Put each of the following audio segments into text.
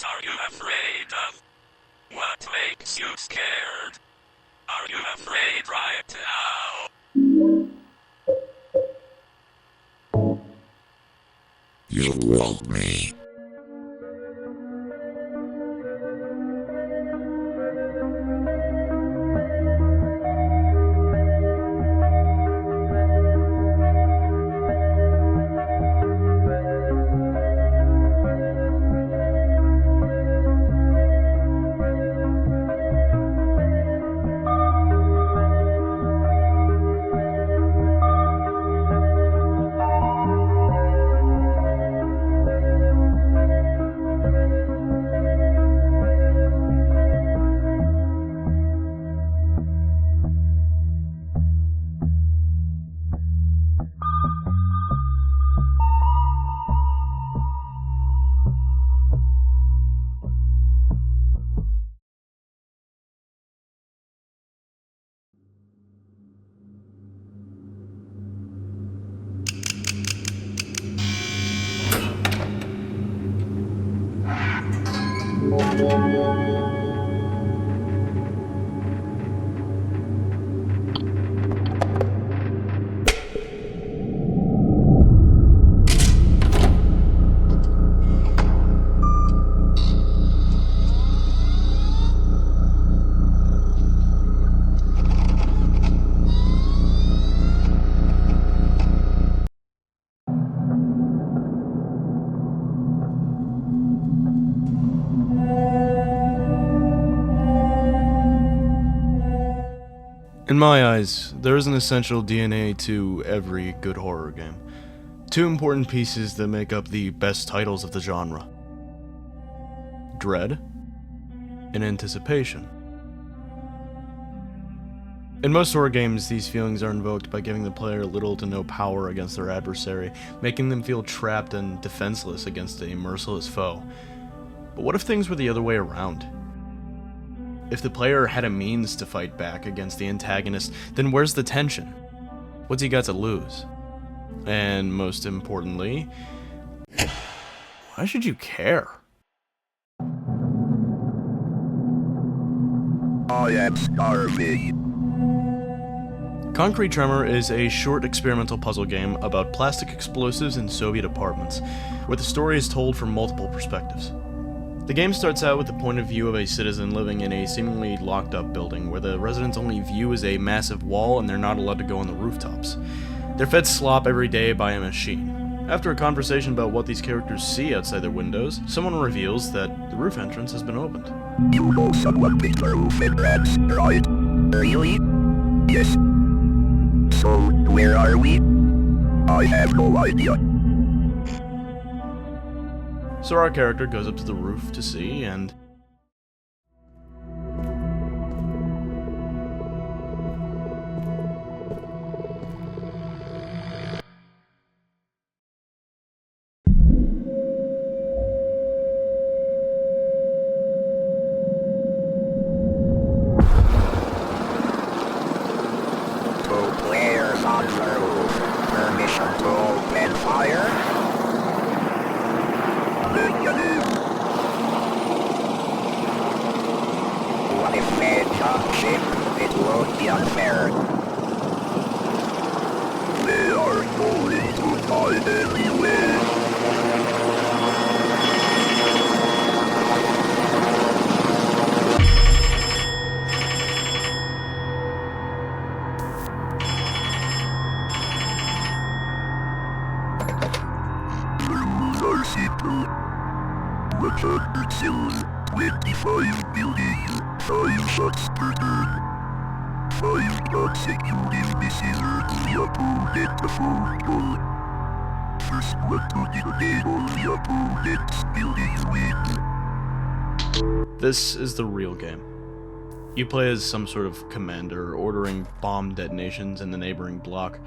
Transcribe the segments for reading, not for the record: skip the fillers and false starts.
are you afraid of? What makes you scared? Are you afraid right now? You want me. In my eyes, there is an essential DNA to every good horror game. Two important pieces that make up the best titles of the genre: dread and anticipation. In most horror games, these feelings are invoked by giving the player little to no power against their adversary, making them feel trapped and defenseless against a merciless foe. But what if things were the other way around? If the player had a means to fight back against the antagonist, then where's the tension? What's he got to lose? And most importantly, why should you care? I am starving. Concrete Tremor is a short experimental puzzle game about plastic explosives in Soviet apartments, where the story is told from multiple perspectives. The game starts out with the point of view of a citizen living in a seemingly locked-up building, where the residents' only view is a massive wall and they're not allowed to go on the rooftops. They're fed slop every day by a machine. After a conversation about what these characters see outside their windows, someone reveals that the roof entrance has been opened. You know someone with the roof entrance, right? Really? Yes. So, where are we? I have no idea. So our character goes up to the roof to see, and Two players on the roof. Permission to open fire? What if they jump ship? It won't be unfair. They are going to die anyway. The rules are simple. Return soon. 25 building, 5 shots per turn. 5 consecutive missiles to the opponent before goal. First one to detonate on the opponent's building win. this is the real game. You play as some sort of commander ordering bomb detonations in the neighboring block,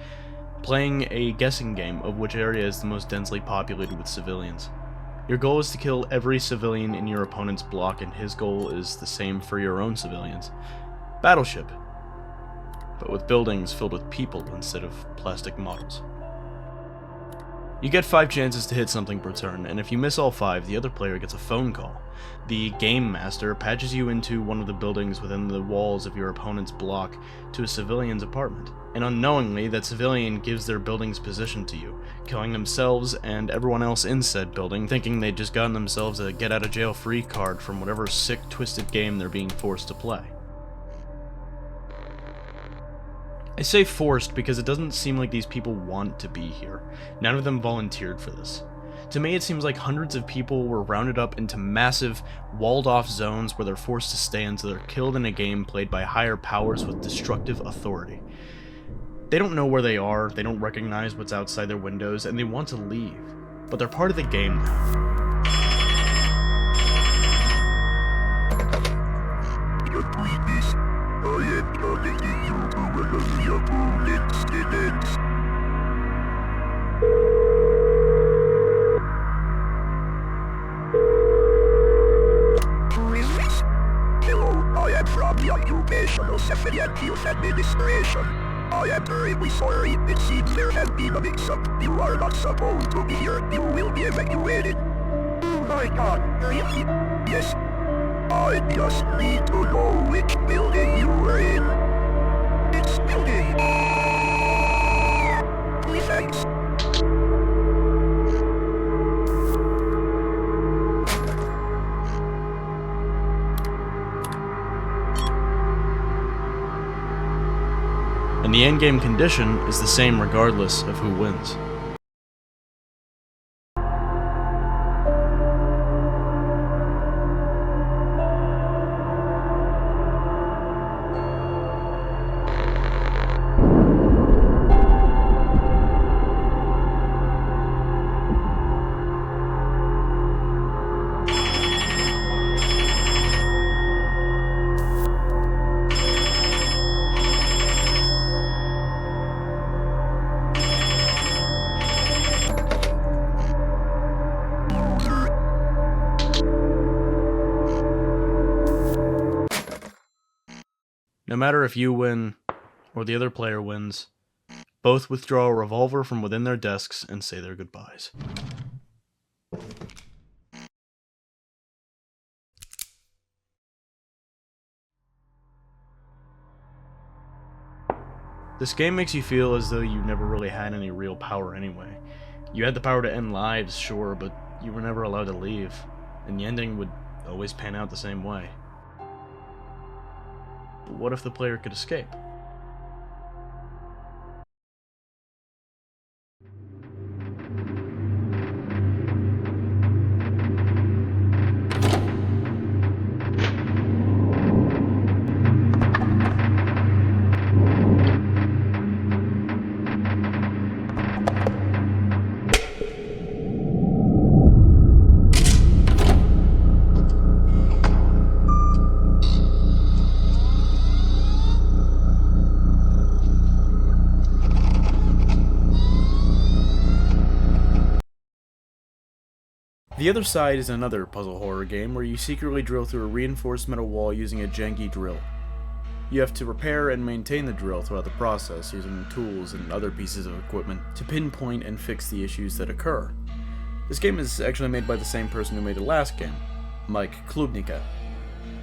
playing a guessing game of which area is the most densely populated with civilians. Your goal is to kill every civilian in your opponent's block, and his goal is the same for your own civilians. Battleship, but with buildings filled with people instead of plastic models. You get 5 chances to hit something per turn, and if you miss all 5, the other player gets a phone call. The Game Master patches you into one of the buildings within the walls of your opponent's block to a civilian's apartment, and unknowingly, that civilian gives their building's position to you, killing themselves and everyone else in said building, thinking they'd just gotten themselves a get-out-of-jail-free card from whatever sick, twisted game they're being forced to play. I say forced because it doesn't seem like these people want to be here. None of them volunteered for this. To me, it seems like hundreds of people were rounded up into massive, walled-off zones where they're forced to stay until they're killed in a game played by higher powers with destructive authority. They don't know where they are, they don't recognize what's outside their windows, and they want to leave. But they're part of the game now. Occupational Safety and Health Administration. I am terribly sorry. It seems there has been a mix-up. You are not supposed to be here. You will be evacuated. Oh my god, really? Yes. I just need to know which building you were in. It's building. Please, thanks. And the endgame condition is the same regardless of who wins. No matter if you win, or the other player wins, both withdraw a revolver from within their desks and say their goodbyes. This game makes you feel as though you never really had any real power anyway. You had the power to end lives, sure, but you were never allowed to leave, and the ending would always pan out the same way. But what if the player could escape? The Other Side is another puzzle horror game where you secretly drill through a reinforced metal wall using a janky drill. You have to repair and maintain the drill throughout the process using tools and other pieces of equipment to pinpoint and fix the issues that occur. This game is actually made by the same person who made the last game, Mike Klubnica.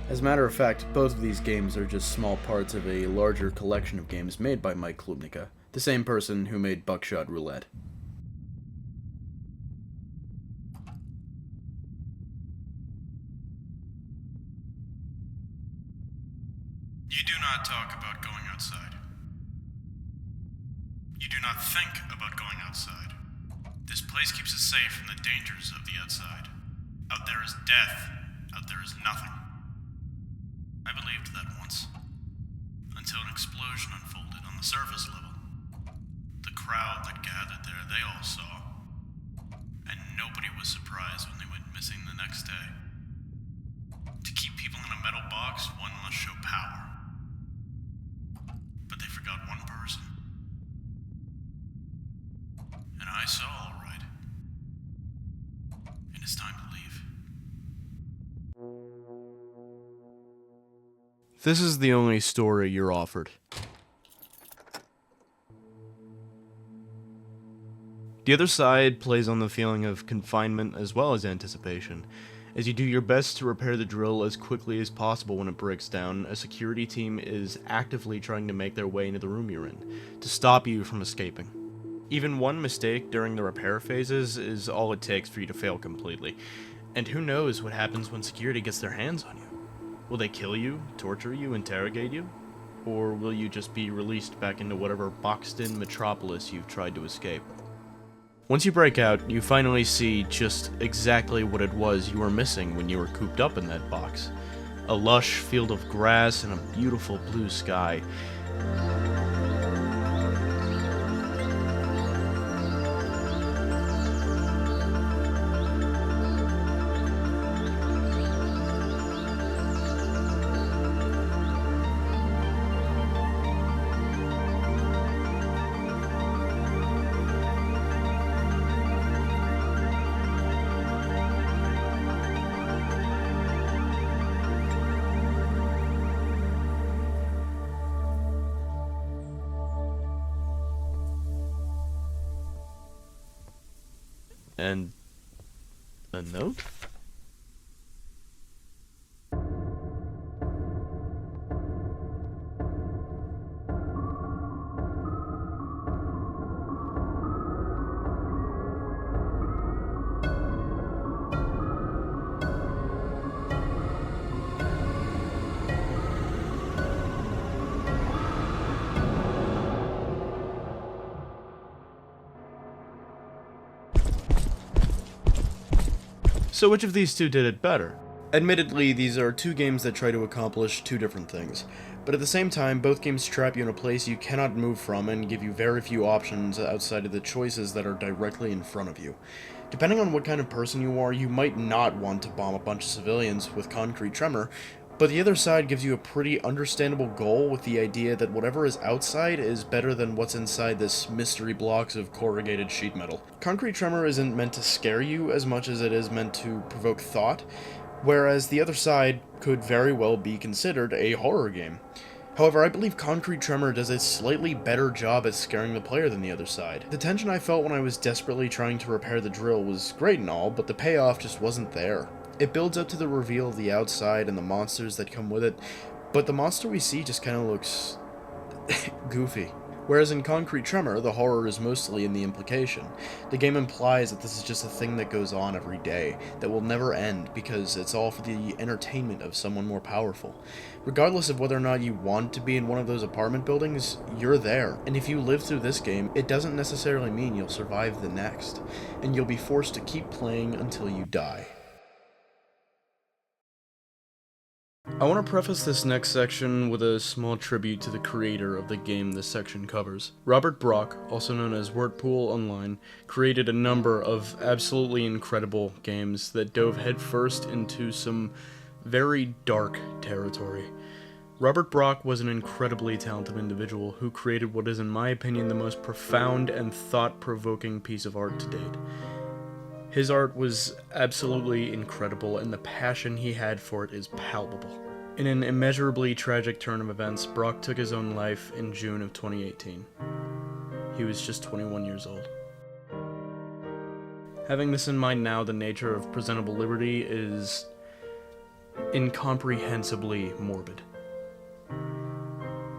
As a matter of fact, both of these games are just small parts of a larger collection of games made by Mike Klubnica, the same person who made Buckshot Roulette. You do not talk about going outside. You do not think about going outside. This place keeps us safe from the dangers of the outside. Out there is death. Out there is nothing. I believed that once. Until an explosion unfolded on the surface level. The crowd that gathered there, they all saw. And nobody was surprised when they went missing the next day. To keep people in a metal box, one must show power. But they forgot one person. And I saw all right. And it's time to leave. This is the only story you're offered. The other side plays on the feeling of confinement as well as anticipation. As you do your best to repair the drill as quickly as possible when it breaks down, a security team is actively trying to make their way into the room you're in, to stop you from escaping. Even one mistake during the repair phases is all it takes for you to fail completely. And who knows what happens when security gets their hands on you? Will they kill you, torture you, interrogate you? Or will you just be released back into whatever boxed-in metropolis you've tried to escape? Once you break out, you finally see just exactly what it was you were missing when you were cooped up in that box. A lush field of grass and a beautiful blue sky. And a note? So which of these two did it better? Admittedly, these are two games that try to accomplish two different things, but at the same time, both games trap you in a place you cannot move from and give you very few options outside of the choices that are directly in front of you. Depending on what kind of person you are, you might not want to bomb a bunch of civilians with Concrete Tremor, but the other side gives you a pretty understandable goal with the idea that whatever is outside is better than what's inside this mystery blocks of corrugated sheet metal. Concrete Tremor isn't meant to scare you as much as it is meant to provoke thought, whereas the other side could very well be considered a horror game. However, I believe Concrete Tremor does a slightly better job at scaring the player than the other side. The tension I felt when I was desperately trying to repair the drill was great and all, but the payoff just wasn't there. It builds up to the reveal of the outside and the monsters that come with it, but the monster we see just kind of looks goofy. Whereas in Concrete Tremor, the horror is mostly in the implication. The game implies that this is just a thing that goes on every day, that will never end because it's all for the entertainment of someone more powerful. Regardless of whether or not you want to be in one of those apartment buildings, you're there. And if you live through this game, it doesn't necessarily mean you'll survive the next, and you'll be forced to keep playing until you die. I want to preface this next section with a small tribute to the creator of the game this section covers. Robert Brock, also known as Wordpool Online, created a number of absolutely incredible games that dove headfirst into some very dark territory. Robert Brock was an incredibly talented individual who created what is, in my opinion, the most profound and thought-provoking piece of art to date. His art was absolutely incredible, and the passion he had for it is palpable. In an immeasurably tragic turn of events, Brock took his own life in June of 2018. He was just 21 years old. Having this in mind now, the nature of presentable liberty is incomprehensibly morbid.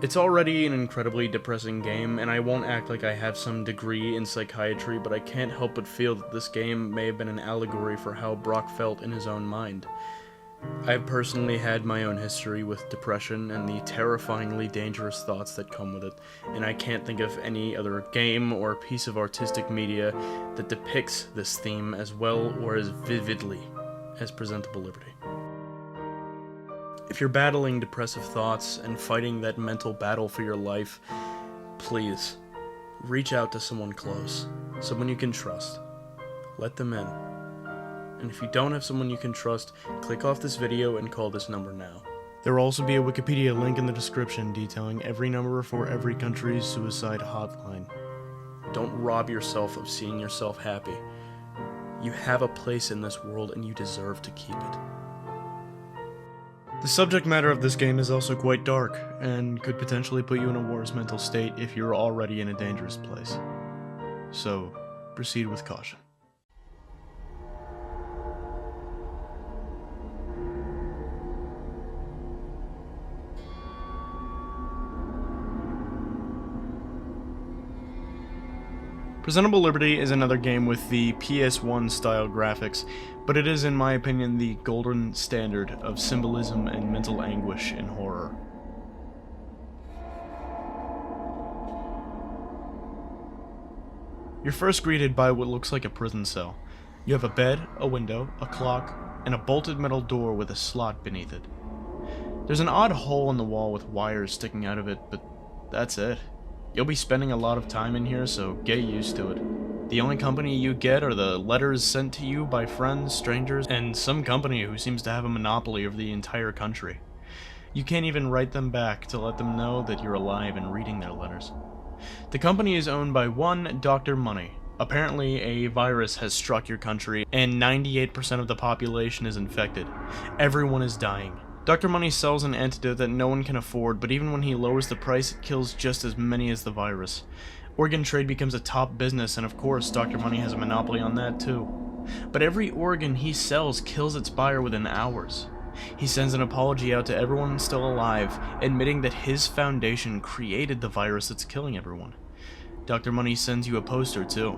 It's already an incredibly depressing game, and I won't act like I have some degree in psychiatry, but I can't help but feel that this game may have been an allegory for how Brock felt in his own mind. I've personally had my own history with depression and the terrifyingly dangerous thoughts that come with it, and I can't think of any other game or piece of artistic media that depicts this theme as well or as vividly as presentable liberty. If you're battling depressive thoughts and fighting that mental battle for your life, please, reach out to someone close, someone you can trust. Let them in. And if you don't have someone you can trust, click off this video and call this number now. There will also be a Wikipedia link in the description detailing every number for every country's suicide hotline. Don't rob yourself of seeing yourself happy. You have a place in this world and you deserve to keep it. The subject matter of this game is also quite dark, and could potentially put you in a worse mental state if you're already in a dangerous place. So, proceed with caution. Presentable Liberty is another game with the PS1 style graphics, but it is, in my opinion, the golden standard of symbolism and mental anguish in horror. You're first greeted by what looks like a prison cell. You have a bed, a window, a clock, and a bolted metal door with a slot beneath it. There's an odd hole in the wall with wires sticking out of it, but that's it. You'll be spending a lot of time in here, so get used to it. The only company you get are the letters sent to you by friends, strangers, and some company who seems to have a monopoly over the entire country. You can't even write them back to let them know that you're alive and reading their letters. The company is owned by one Dr. Money. Apparently, a virus has struck your country, and 98% of the population is infected. Everyone is dying. Dr. Money sells an antidote that no one can afford, but even when he lowers the price, it kills just as many as the virus. Organ trade becomes a top business, and of course, Dr. Money has a monopoly on that too. But every organ he sells kills its buyer within hours. He sends an apology out to everyone still alive, admitting that his foundation created the virus that's killing everyone. Dr. Money sends you a poster too,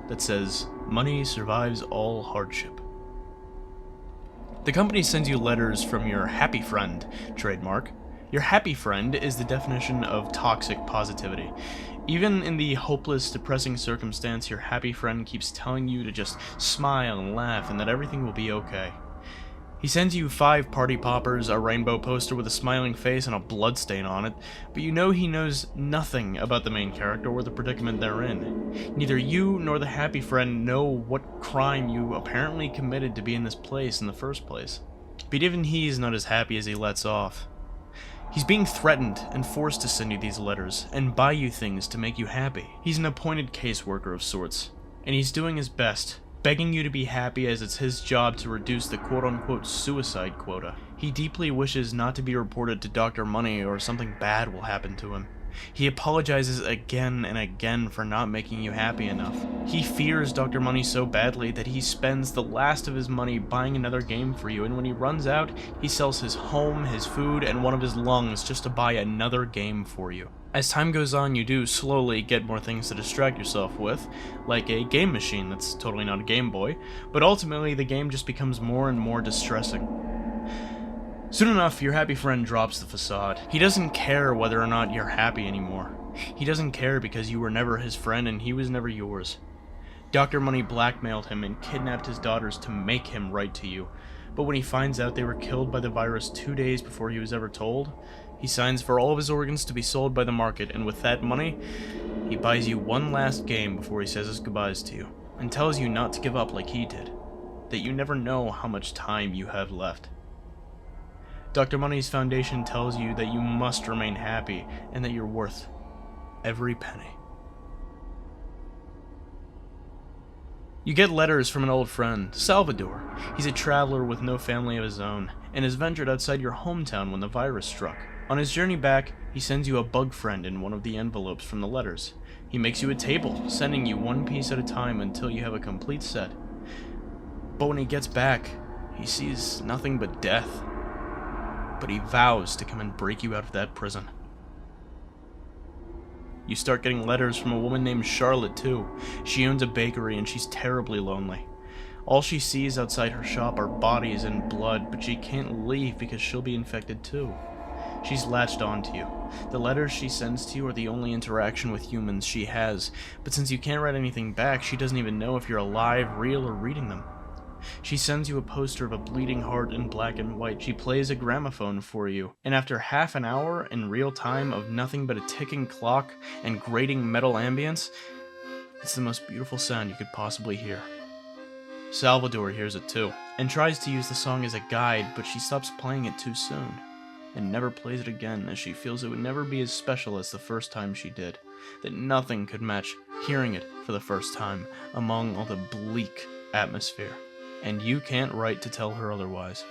that says, "Money survives all hardship." The company sends you letters from your happy friend, trademark. Your happy friend is the definition of toxic positivity. Even in the hopeless, depressing circumstance, your happy friend keeps telling you to just smile and laugh and that everything will be okay. He sends you 5 party poppers, a rainbow poster with a smiling face and a bloodstain on it, but you know he knows nothing about the main character or the predicament they're in. Neither you nor the happy friend know what crime you apparently committed to be in this place in the first place. But even he's not as happy as he lets off. He's being threatened and forced to send you these letters and buy you things to make you happy. He's an appointed caseworker of sorts, and he's doing his best, begging you to be happy as it's his job to reduce the quote-unquote suicide quota. He deeply wishes not to be reported to Dr. Money or something bad will happen to him. He apologizes again and again for not making you happy enough. He fears Dr. Money so badly that he spends the last of his money buying another game for you, and when he runs out, he sells his home, his food, and one of his lungs just to buy another game for you. As time goes on, you do slowly get more things to distract yourself with, like a game machine that's totally not a Game Boy, but ultimately the game just becomes more and more distressing. Soon enough, your happy friend drops the facade. He doesn't care whether or not you're happy anymore. He doesn't care because you were never his friend and he was never yours. Dr. Money blackmailed him and kidnapped his daughters to make him write to you, but when he finds out they were killed by the virus 2 days before he was ever told, he signs for all of his organs to be sold by the market, and with that money, he buys you one last game before he says his goodbyes to you, and tells you not to give up like he did, that you never know how much time you have left. Dr. Money's foundation tells you that you must remain happy, and that you're worth every penny. You get letters from an old friend, Salvador. He's a traveler with no family of his own, and has ventured outside your hometown when the virus struck. On his journey back, he sends you a bug friend in one of the envelopes from the letters. He makes you a table, sending you one piece at a time until you have a complete set. But when he gets back, he sees nothing but death. But he vows to come and break you out of that prison. You start getting letters from a woman named Charlotte, too. She owns a bakery and she's terribly lonely. All she sees outside her shop are bodies and blood, but she can't leave because she'll be infected too. She's latched onto you. The letters she sends to you are the only interaction with humans she has, but since you can't write anything back, she doesn't even know if you're alive, real, or reading them. She sends you a poster of a bleeding heart in black and white. She plays a gramophone for you, and after half an hour in real time of nothing but a ticking clock and grating metal ambience, it's the most beautiful sound you could possibly hear. Salvador hears it too, and tries to use the song as a guide, but she stops playing it too soon, and never plays it again as she feels it would never be as special as the first time she did, that nothing could match hearing it for the first time among all the bleak atmosphere. And you can't write to tell her otherwise.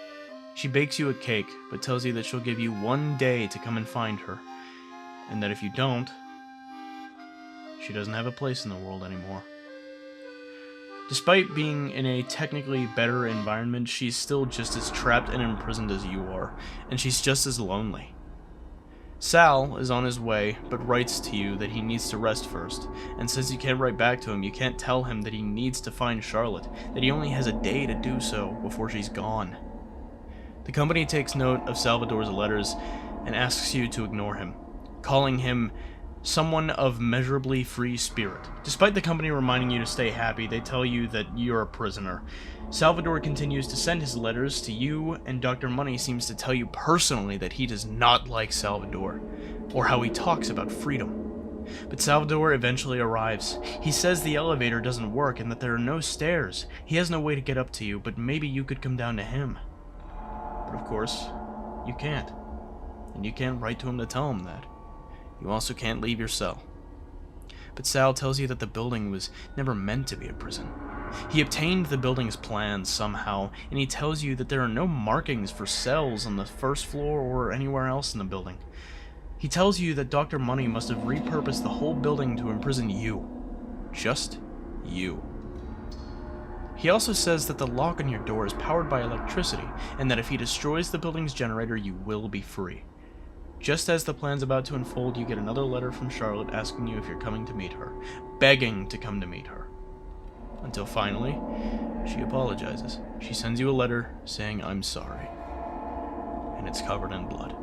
She bakes you a cake, but tells you that she'll give you 1 day to come and find her, and that if you don't, she doesn't have a place in the world anymore. Despite being in a technically better environment, she's still just as trapped and imprisoned as you are, and she's just as lonely. Sal is on his way, but writes to you that he needs to rest first, and since you can't write back to him, you can't tell him that he needs to find Charlotte, that he only has a day to do so before she's gone. The company takes note of Salvador's letters and asks you to ignore him, calling him someone of measurably free spirit. Despite the company reminding you to stay happy, they tell you that you're a prisoner. Salvador continues to send his letters to you, and Dr. Money seems to tell you personally that he does not like Salvador, or how he talks about freedom. But Salvador eventually arrives. He says the elevator doesn't work and that there are no stairs. He has no way to get up to you, but maybe you could come down to him. But of course, you can't. And you can't write to him to tell him that. You also can't leave your cell. But Sal tells you that the building was never meant to be a prison. He obtained the building's plans somehow, and he tells you that there are no markings for cells on the first floor or anywhere else in the building. He tells you that Dr. Money must have repurposed the whole building to imprison you. Just you. He also says that the lock on your door is powered by electricity, and that if he destroys the building's generator, you will be free. Just as the plan's about to unfold, you get another letter from Charlotte asking you if you're coming to meet her, begging to come to meet her. Until finally, she apologizes. She sends you a letter saying, "I'm sorry." And it's covered in blood.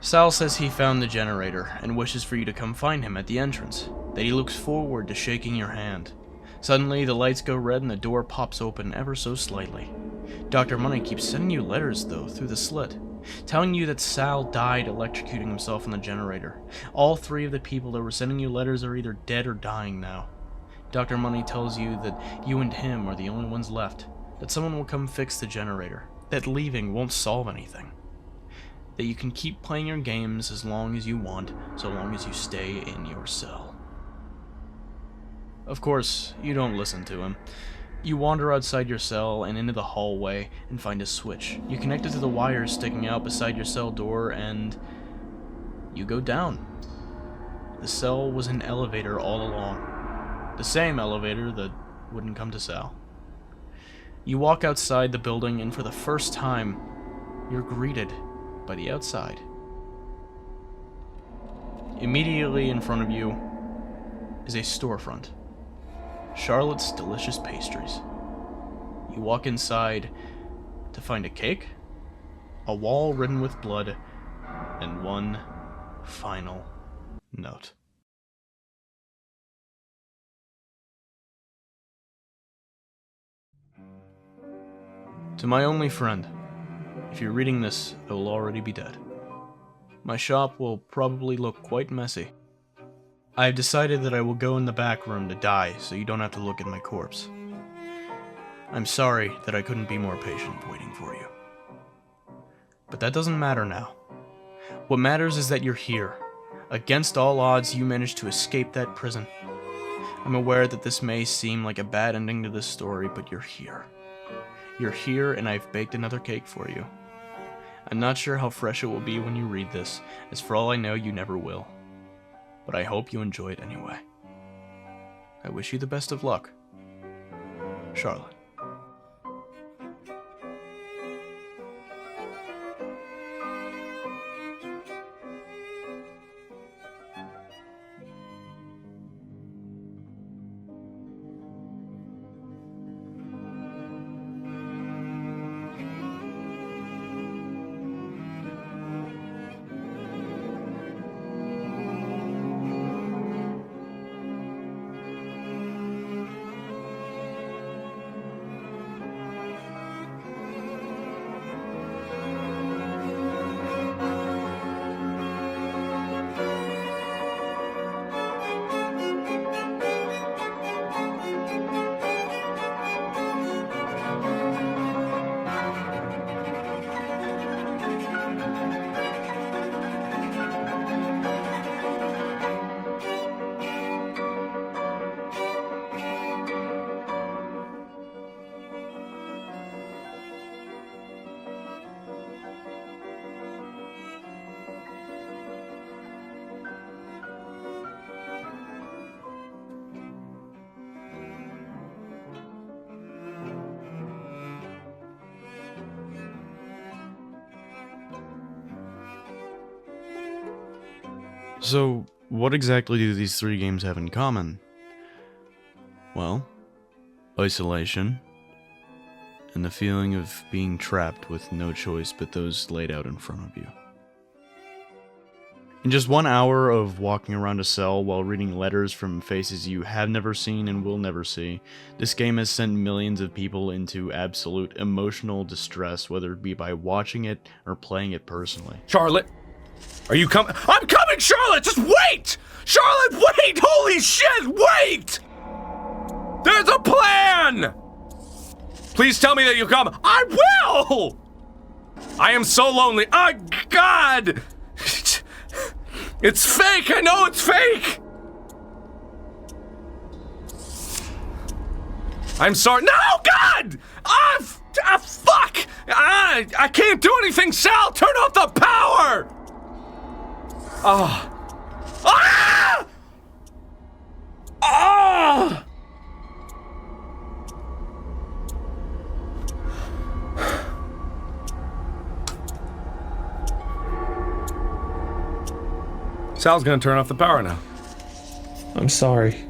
Sal says he found the generator and wishes for you to come find him at the entrance, that he looks forward to shaking your hand. Suddenly, the lights go red and the door pops open ever so slightly. Dr. Money keeps sending you letters, though, through the slit, telling you that Sal died electrocuting himself in the generator. All three of the people that were sending you letters are either dead or dying now. Dr. Money tells you that you and him are the only ones left, that someone will come fix the generator, that leaving won't solve anything, that you can keep playing your games as long as you want, so long as you stay in your cell. Of course, you don't listen to him. You wander outside your cell and into the hallway and find a switch. You connect it to the wires sticking out beside your cell door and you go down. The cell was an elevator all along. The same elevator that wouldn't come to Sal. You walk outside the building and for the first time, you're greeted by the outside. Immediately in front of you is a storefront. Charlotte's delicious pastries. You walk inside to find a cake, a wall written with blood, and one final note. To my only friend, if you're reading this, I will already be dead. My shop will probably look quite messy. I have decided that I will go in the back room to die so you don't have to look at my corpse. I'm sorry that I couldn't be more patient waiting for you. But that doesn't matter now. What matters is that you're here. Against all odds, you managed to escape that prison. I'm aware that this may seem like a bad ending to this story, but you're here. You're here and I've baked another cake for you. I'm not sure how fresh it will be when you read this, as for all I know, you never will. But I hope you enjoy it anyway. I wish you the best of luck. Charlotte. So, what exactly do these three games have in common? Well, isolation, and the feeling of being trapped with no choice but those laid out in front of you. In just 1 hour of walking around a cell while reading letters from faces you have never seen and will never see, this game has sent millions of people into absolute emotional distress, whether it be by watching it or playing it personally. Charlotte, are you coming? I'm coming, Charlotte! Just wait! Charlotte, wait! Holy shit, wait! There's a plan! Please tell me that you come. I will! I am so lonely. Oh, God! It's fake! I know it's fake! I'm sorry. No, God! Fuck! I can't do anything, Sal! Turn off the power! Ah! Ah! Sal's gonna turn off the power now. I'm sorry.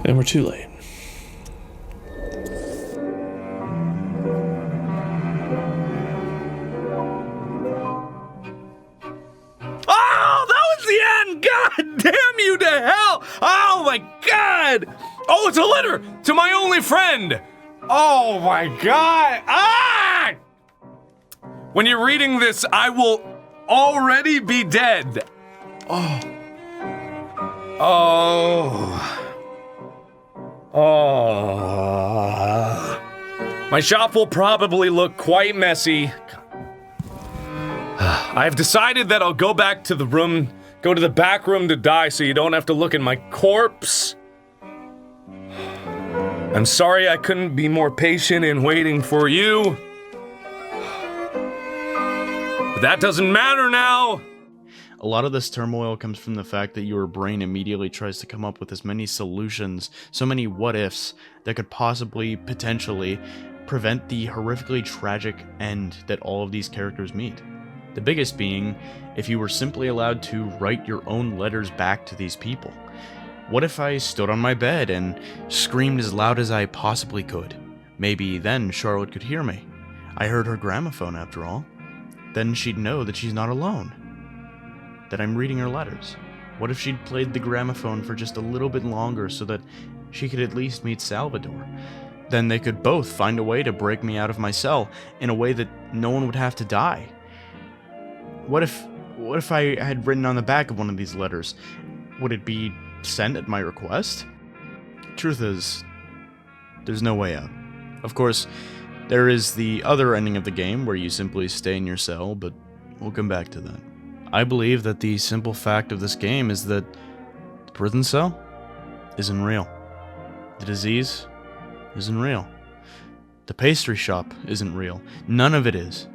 And we're too late. God damn you to hell! Oh my God! Oh, it's a letter to my only friend! Oh my God! Ah! When you're reading this, I will already be dead. Oh. My shop will probably look quite messy. I've decided that I'll go back to the room. Go to the back room to die so you don't have to look at my corpse. I'm sorry I couldn't be more patient in waiting for you. But that doesn't matter now. A lot of this turmoil comes from the fact that your brain immediately tries to come up with as many solutions, so many what-ifs, that could possibly, potentially, prevent the horrifically tragic end that all of these characters meet. The biggest being, if you were simply allowed to write your own letters back to these people. What if I stood on my bed and screamed as loud as I possibly could? Maybe then Charlotte could hear me. I heard her gramophone after all. Then she'd know that she's not alone. That I'm reading her letters. What if she'd played the gramophone for just a little bit longer so that she could at least meet Salvador? Then they could both find a way to break me out of my cell in a way that no one would have to die. What if I had written on the back of one of these letters? Would it be sent at my request? Truth is, there's no way out. Of course, there is the other ending of the game where you simply stay in your cell, but we'll come back to that. I believe that the simple fact of this game is that the prison cell isn't real. The disease isn't real. The pastry shop isn't real. None of it is.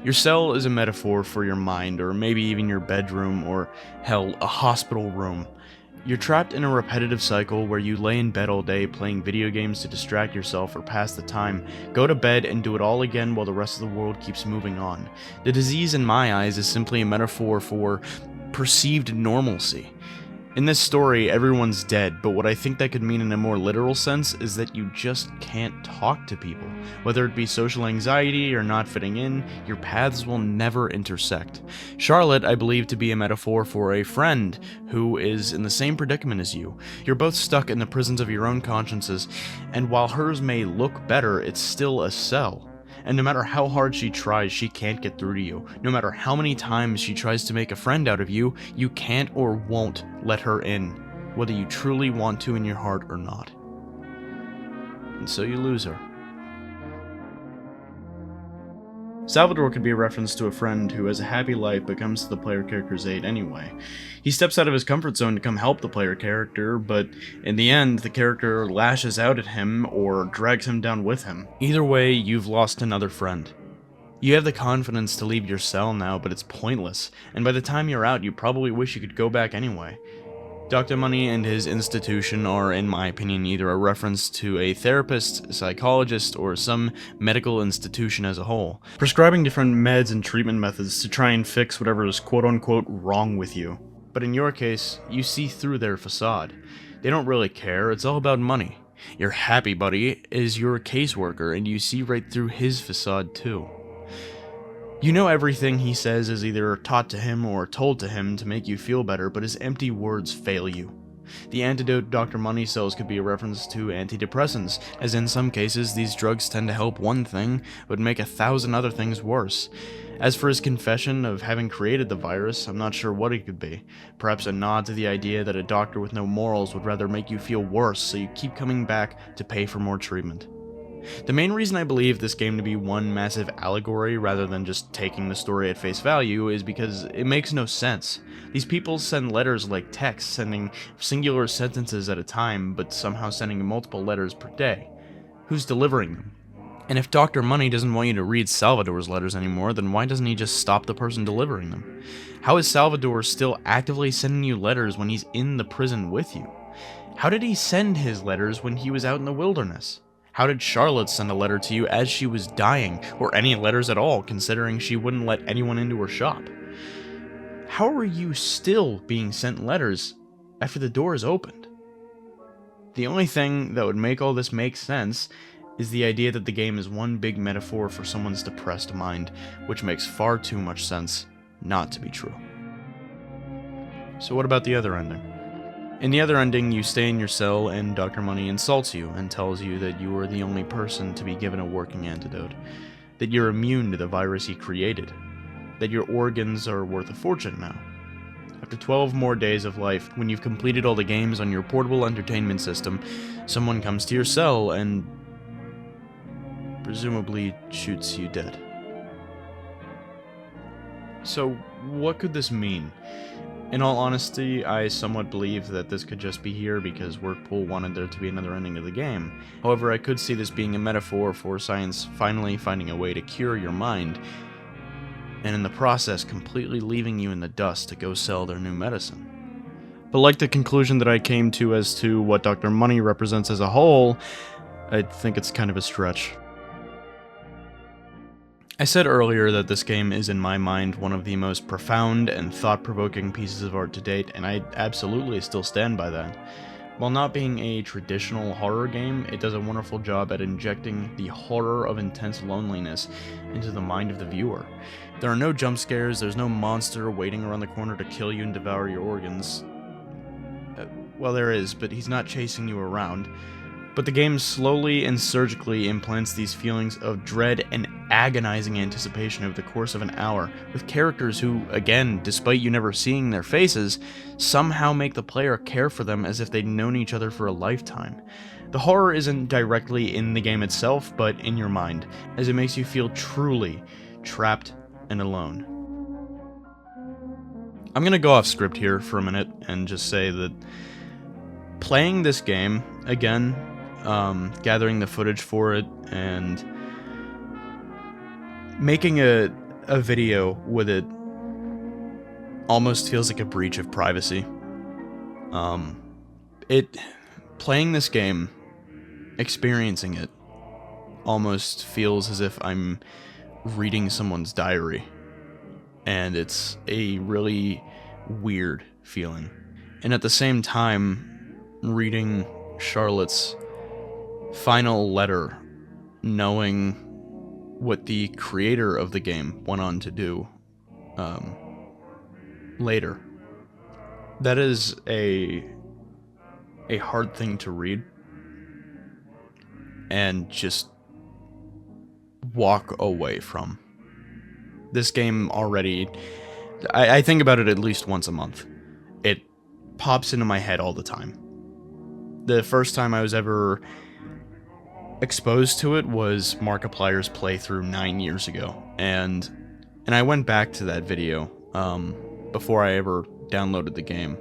Your cell is a metaphor for your mind, or maybe even your bedroom, or hell, a hospital room. You're trapped in a repetitive cycle where you lay in bed all day playing video games to distract yourself or pass the time, go to bed and do it all again while the rest of the world keeps moving on. The disease in my eyes is simply a metaphor for perceived normalcy. In this story, everyone's dead, but what I think that could mean in a more literal sense is that you just can't talk to people. Whether it be social anxiety or not fitting in, your paths will never intersect. Charlotte, I believe to be a metaphor for a friend who is in the same predicament as you. You're both stuck in the prisons of your own consciences, and while hers may look better, it's still a cell. And no matter how hard she tries, she can't get through to you. No matter how many times she tries to make a friend out of you, you can't or won't let her in, whether you truly want to in your heart or not. And so you lose her. Salvador could be a reference to a friend who has a happy life but comes to the player character's aid anyway. He steps out of his comfort zone to come help the player character, but in the end, the character lashes out at him or drags him down with him. Either way, you've lost another friend. You have the confidence to leave your cell now, but it's pointless, and by the time you're out, you probably wish you could go back anyway. Dr. Money and his institution are, in my opinion, either a reference to a therapist, psychologist, or some medical institution as a whole, prescribing different meds and treatment methods to try and fix whatever is quote-unquote wrong with you. But in your case, you see through their facade. They don't really care, it's all about money. Your happy buddy is your caseworker, and you see right through his facade too. You know everything he says is either taught to him or told to him to make you feel better, but his empty words fail you. The antidote Dr. Money sells could be a reference to antidepressants, as in some cases these drugs tend to help one thing, but make 1,000 other things worse. As for his confession of having created the virus, I'm not sure what it could be. Perhaps a nod to the idea that a doctor with no morals would rather make you feel worse, so you keep coming back to pay for more treatment. The main reason I believe this game to be one massive allegory rather than just taking the story at face value is because it makes no sense. These people send letters like text, sending singular sentences at a time, but somehow sending multiple letters per day. Who's delivering them? And if Dr. Money doesn't want you to read Salvador's letters anymore, then why doesn't he just stop the person delivering them? How is Salvador still actively sending you letters when he's in the prison with you? How did he send his letters when he was out in the wilderness? How did Charlotte send a letter to you as she was dying, or any letters at all, considering she wouldn't let anyone into her shop? How are you still being sent letters after the doors opened? The only thing that would make all this make sense is the idea that the game is one big metaphor for someone's depressed mind, which makes far too much sense not to be true. So what about the other ending? In the other ending, you stay in your cell and Dr. Money insults you and tells you that you are the only person to be given a working antidote, that you're immune to the virus he created, that your organs are worth a fortune now. After 12 more days of life, when you've completed all the games on your portable entertainment system, someone comes to your cell and presumably shoots you dead. So, what could this mean? In all honesty, I somewhat believe that this could just be here because Workpool wanted there to be another ending to the game. However, I could see this being a metaphor for science finally finding a way to cure your mind, and in the process completely leaving you in the dust to go sell their new medicine. But like the conclusion that I came to as to what Dr. Money represents as a whole, I think it's kind of a stretch. I said earlier that this game is in my mind one of the most profound and thought-provoking pieces of art to date, and I absolutely still stand by that. While not being a traditional horror game, it does a wonderful job at injecting the horror of intense loneliness into the mind of the viewer. There are no jump scares, there's no monster waiting around the corner to kill you and devour your organs. Well, there is, but he's not chasing you around. But the game slowly and surgically implants these feelings of dread and agonizing anticipation over the course of an hour, with characters who, again, despite you never seeing their faces, somehow make the player care for them as if they'd known each other for a lifetime. The horror isn't directly in the game itself, but in your mind, as it makes you feel truly trapped and alone. I'm gonna go off script here for a minute and just say that playing this game, again, gathering the footage for it, and making a video with it almost feels like a breach of privacy. Playing this game, experiencing it, almost feels as if I'm reading someone's diary, and it's a really weird feeling. And at the same time, reading Charlotte's final letter, knowing what the creator of the game went on to do later. That is a hard thing to read and just walk away from. This game already, I think about it at least once a month. It pops into my head all the time. The first time I was ever exposed to it was Markiplier's playthrough 9 years ago, and I went back to that video before I ever downloaded the game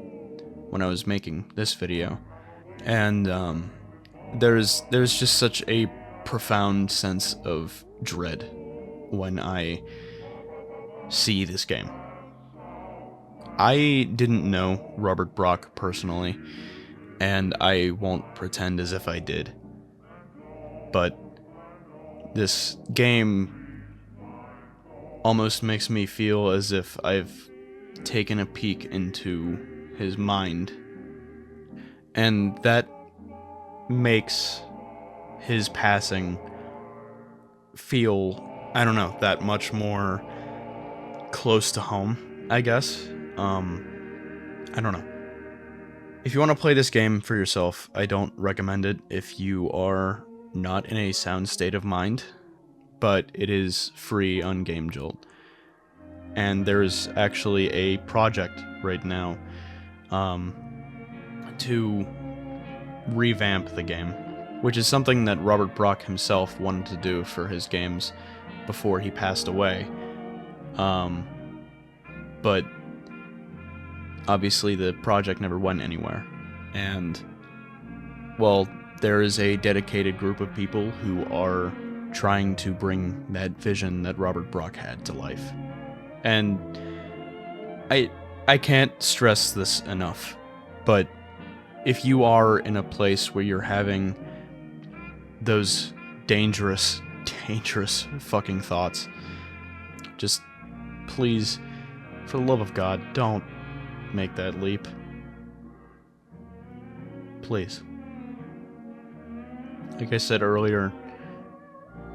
when I was making this video, and there's just such a profound sense of dread when I see this game. I didn't know Robert Brock personally, and I won't pretend as if I did. But this game almost makes me feel as if I've taken a peek into his mind, and that makes his passing feel, I don't know, that much more close to home, I guess. I don't know. If you want to play this game for yourself, I don't recommend it if you are not in a sound state of mind, but it is free on GameJolt. And there's actually a project right now to revamp the game, which is something that Robert Brock himself wanted to do for his games before he passed away. But obviously the project never went anywhere. And, well, there is a dedicated group of people who are trying to bring that vision that Robert Brock had to life. And I can't stress this enough, but if you are in a place where you're having those dangerous fucking thoughts, just please, for the love of God, don't make that leap. Please. Like I said earlier,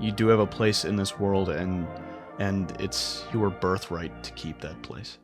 you do have a place in this world, and it's your birthright to keep that place.